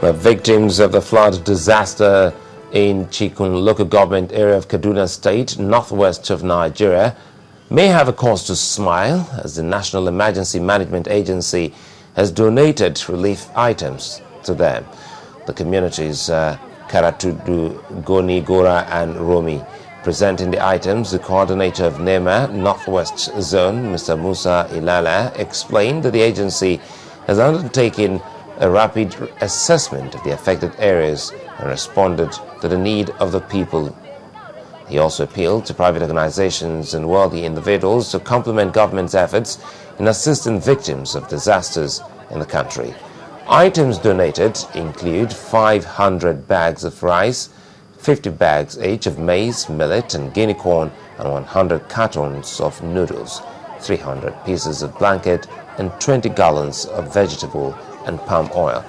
The victims of the flood disaster in Chikun local government area of Kaduna State, northwest of Nigeria, may have a cause to smile as the National Emergency Management Agency has donated relief items to them. The communities Karatudu, Goni, Gora and Romi. Presenting the items, the coordinator of NEMA Northwest Zone, Mr. Musa Ilala, explained that the agency has undertaken a rapid assessment of the affected areas and responded to the need of the people. He also appealed to private organizations and wealthy individuals to complement government's efforts in assisting victims of disasters in the country. Items donated include 500 bags of rice, 50 bags each of maize, millet and guinea corn, and 100 cartons of noodles, 300 pieces of blanket, and 20 gallons of vegetable and palm oil.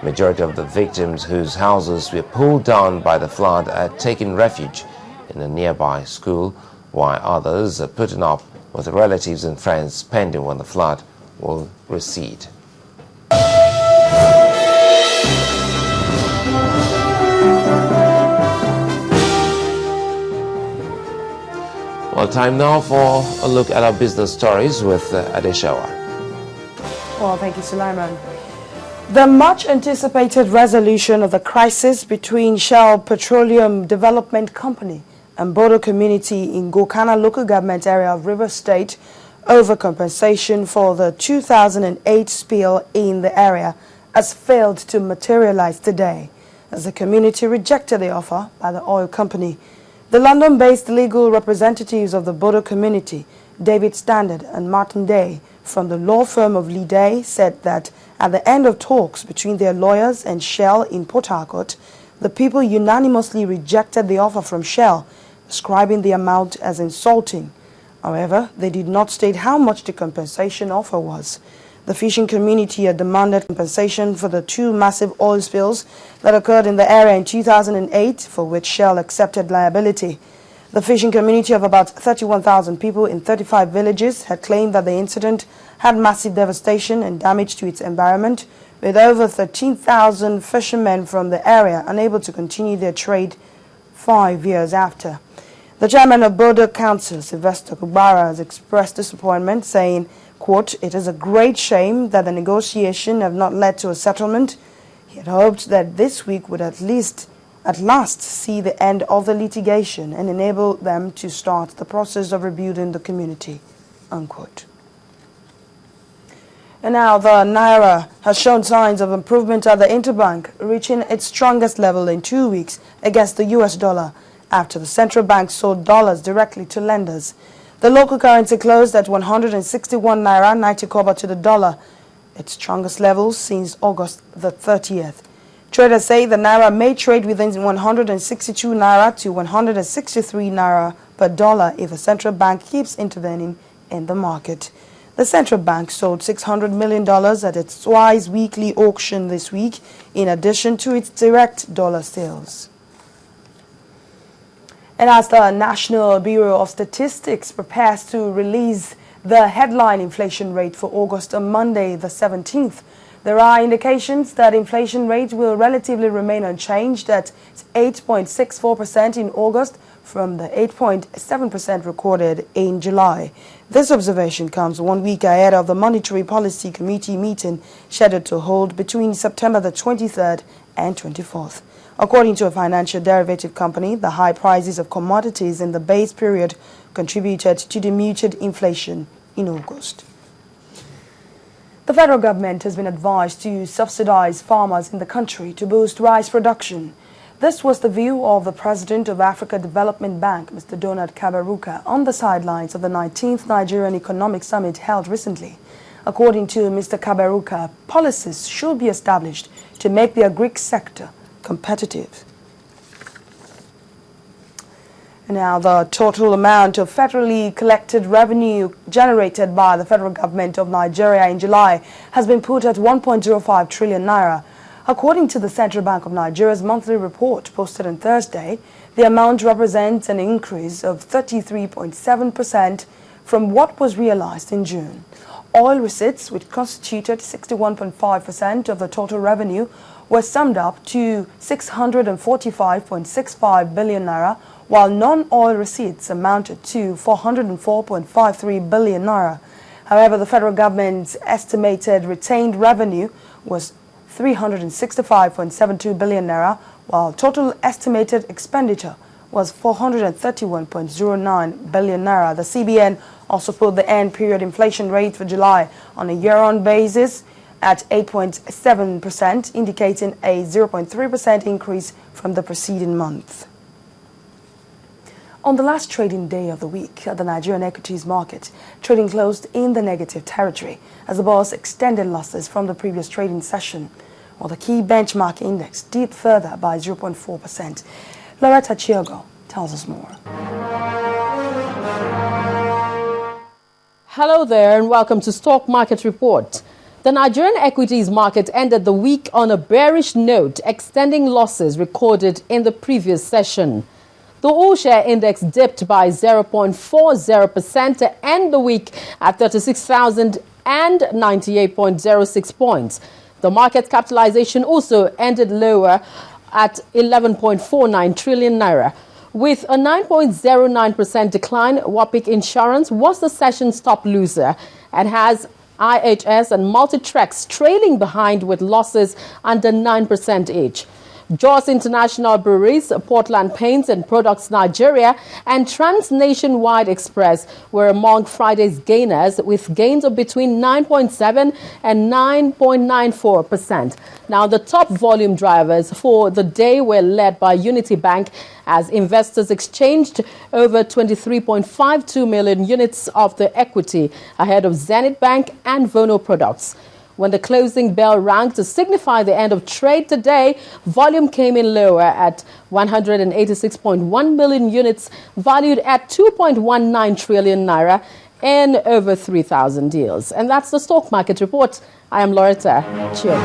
Majority of the victims whose houses were pulled down by the flood are taking refuge in a nearby school, while others are putting up with relatives and friends pending when the flood will recede. Well, time now for a look at our business stories with Adeshawa. Well, thank you, Sulaiman. The much-anticipated resolution of the crisis between Shell Petroleum Development Company and Bodo community in Gokana local government area of Rivers State over compensation for the 2008 spill in the area has failed to materialize today, as the community rejected the offer by the oil company. The London-based legal representatives of the Bodo community, David Standard and Martin Day, from the law firm of Lee Day, said that at the end of talks between their lawyers and Shell in Port Harcourt, the people unanimously rejected the offer from Shell, describing the amount as insulting. However, they did not state how much the compensation offer was. The fishing community had demanded compensation for the two massive oil spills that occurred in the area in 2008, for which Shell accepted liability. The fishing community of about 31,000 people in 35 villages had claimed that the incident had massive devastation and damage to its environment, with over 13,000 fishermen from the area unable to continue their trade 5 years after. The chairman of Bodo Council, Sylvester Kubara, has expressed disappointment, saying, quote, "It is a great shame that the negotiation have not led to a settlement. He had hoped that this week would at last see the end of the litigation and enable them to start the process of rebuilding the community," unquote. And now the Naira has shown signs of improvement at the interbank, reaching its strongest level in 2 weeks against the US dollar after the central bank sold dollars directly to lenders. The local currency closed at 161 Naira 90 kobo to the dollar, its strongest level since August the 30th. Traders say the Naira may trade within 162 Naira to 163 Naira per dollar if the central bank keeps intervening in the market. The central bank sold $600 million at its twice weekly auction this week, in addition to its direct dollar sales. And as the National Bureau of Statistics prepares to release the headline inflation rate for August on Monday the 17th, there are indications that inflation rate will relatively remain unchanged at 8.64% in August from the 8.7% recorded in July. This observation comes 1 week ahead of the Monetary Policy Committee meeting scheduled to hold between September the 23rd and 24th. According to a financial derivative company, the high prices of commodities in the base period contributed to the muted inflation in August. The federal government has been advised to subsidize farmers in the country to boost rice production. This was the view of the president of Africa Development Bank, Mr. Donald Kaberuka, on the sidelines of the 19th Nigerian Economic Summit held recently. According to Mr. Kaberuka, policies should be established to make the agri sector competitive. Now, the total amount of federally collected revenue generated by the federal government of Nigeria in July has been put at 1.05 trillion naira. According to the Central Bank of Nigeria's monthly report posted on Thursday, the amount represents an increase of 33.7% from what was realized in June. oil receipts, which constituted 61.5% of the total revenue, were summed up to 645.65 billion naira, while non-oil receipts amounted to 404.53 billion naira. However, the federal government's estimated retained revenue was 365.72 billion naira, while total estimated expenditure was 431.09 billion naira. The CBN also put the end period inflation rate for July on a year-on basis at 8.7%, indicating a 0.3% increase from the preceding month. On the last trading day of the week at the Nigerian equities market, trading closed in the negative territory as the bourse extended losses from the previous trading session, while the key benchmark index dipped further by 0.4%. Loretta Chiogo tells us more. Hello there and welcome to Stock Market Report. The Nigerian equities market ended the week on a bearish note, extending losses recorded in the previous session. The all-share index dipped by 0.40% to end the week at 36,098.06 points. The market capitalization also ended lower at 11.49 trillion naira. With a 9.09% decline, Wapik Insurance was the session's top loser and has IHS and Multitracks trailing behind with losses under 9% each. Jos International Breweries, Portland Paints and Products Nigeria, and Trans-Nationwide Express were among Friday's gainers, with gains of between 9.7 and 9.94%. Now, the top volume drivers for the day were led by Unity Bank, as investors exchanged over 23.52 million units of the equity ahead of Zenith Bank and Vono Products. When the closing bell rang to signify the end of trade today, volume came in lower at 186.1 million units, valued at 2.19 trillion naira in over 3,000 deals. And that's the Stock Market Report. I am Loretta Chiogo.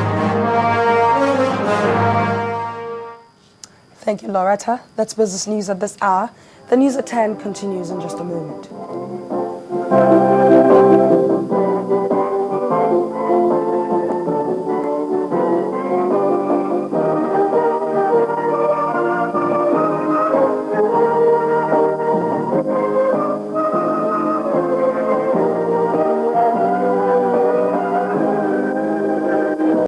Thank you, Loretta. That's business news at this hour. The news at 10 continues in just a moment.